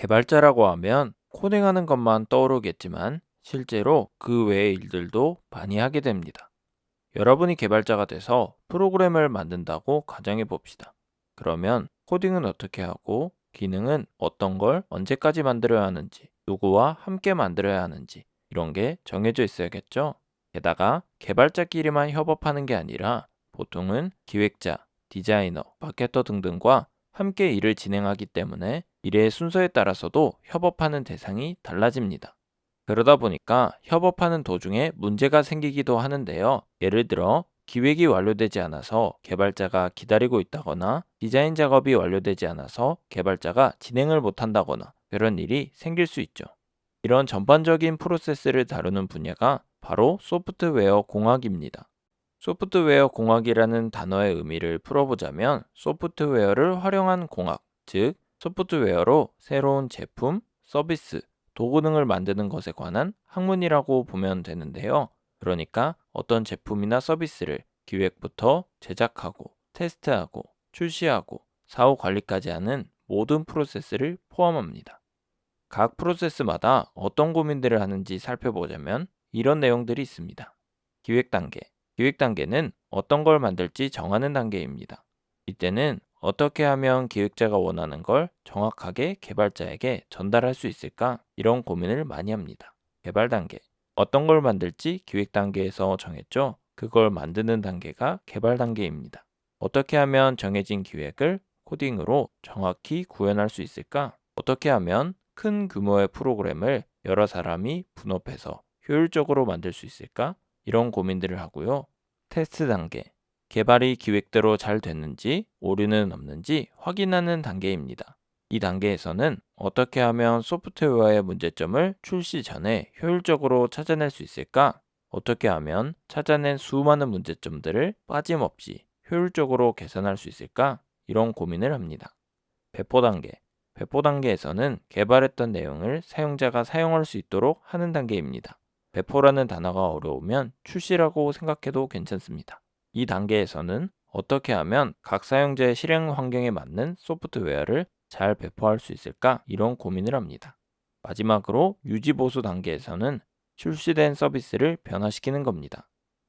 개발자라고 하면 코딩하는 것만 떠오르겠지만 실제로 그 외의 일들도 많이 하게 됩니다. 여러분이 개발자가 돼서 프로그램을 만든다고 가정해 봅시다. 그러면 코딩은 어떻게 하고 기능은 어떤 걸 언제까지 만들어야 하는지, 누구와 함께 만들어야 하는지 이런 게 정해져 있어야겠죠? 게다가 개발자끼리만 협업하는 게 아니라 보통은 기획자, 디자이너, 마케터 등등과 함께 일을 진행하기 때문에 일의 순서에 따라서도 협업하는 대상이 달라집니다. 그러다 보니까 협업하는 도중에 문제가 생기기도 하는데요. 예를 들어 기획이 완료되지 않아서 개발자가 기다리고 있다거나 디자인 작업이 완료되지 않아서 개발자가 진행을 못한다거나 그런 일이 생길 수 있죠. 이런 전반적인 프로세스를 다루는 분야가 바로 소프트웨어 공학입니다. 소프트웨어 공학이라는 단어의 의미를 풀어보자면 소프트웨어를 활용한 공학, 즉 소프트웨어로 새로운 제품, 서비스, 도구 등을 만드는 것에 관한 학문이라고 보면 되는데요. 그러니까 어떤 제품이나 서비스를 기획부터 제작하고, 테스트하고, 출시하고, 사후 관리까지 하는 모든 프로세스를 포함합니다. 각 프로세스마다 어떤 고민들을 하는지 살펴보자면 이런 내용들이 있습니다. 기획 단계. 기획 단계는 어떤 걸 만들지 정하는 단계입니다. 이때는 어떻게 하면 기획자가 원하는 걸 정확하게 개발자에게 전달할 수 있을까? 이런 고민을 많이 합니다. 개발 단계. 어떤 걸 만들지 기획 단계에서 정했죠? 그걸 만드는 단계가 개발 단계입니다. 어떻게 하면 정해진 기획을 코딩으로 정확히 구현할 수 있을까? 어떻게 하면 큰 규모의 프로그램을 여러 사람이 분업해서 효율적으로 만들 수 있을까? 이런 고민들을 하고요. 테스트 단계. 개발이 기획대로 잘 됐는지 오류는 없는지 확인하는 단계입니다. 이 단계에서는 어떻게 하면 소프트웨어의 문제점을 출시 전에 효율적으로 찾아낼 수 있을까? 어떻게 하면 찾아낸 수많은 문제점들을 빠짐없이 효율적으로 개선할 수 있을까? 이런 고민을 합니다. 배포 단계. 배포 단계에서는 개발했던 내용을 사용자가 사용할 수 있도록 하는 단계입니다. 배포라는 단어가 어려우면 출시라고 생각해도 괜찮습니다. 이 단계에서는 어떻게 하면 각 사용자의 실행 환경에 맞는 소프트웨어를 잘 배포할 수 있을까? 이런 고민을 합니다. 마지막으로 유지 보수 단계에서는 출시된 서비스를 변화시키는 겁니다.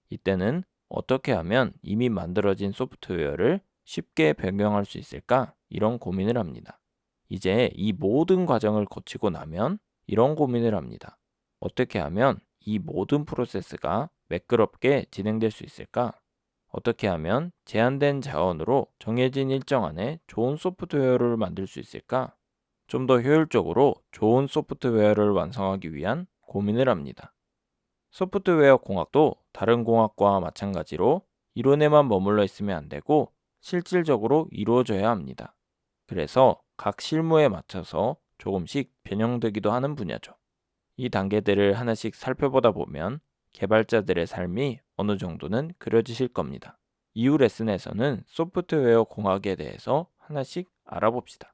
이때는 어떻게 하면 이미 만들어진 소프트웨어를 쉽게 변경할 수 있을까? 이런 고민을 합니다. 이제 이 모든 과정을 거치고 나면 이런 고민을 합니다. 어떻게 하면 이 모든 프로세스가 매끄럽게 진행될 수 있을까? 어떻게 하면 제한된 자원으로 정해진 일정 안에 좋은 소프트웨어를 만들 수 있을까? 좀 더 효율적으로 좋은 소프트웨어를 완성하기 위한 고민을 합니다. 소프트웨어 공학도 다른 공학과 마찬가지로 이론에만 머물러 있으면 안 되고 실질적으로 이루어져야 합니다. 그래서 각 실무에 맞춰서 조금씩 변형되기도 하는 분야죠. 이 단계들을 하나씩 살펴보다 보면 개발자들의 삶이 어느 정도는 그려지실 겁니다. 이후 레슨에서는 소프트웨어 공학에 대해서 하나씩 알아봅시다.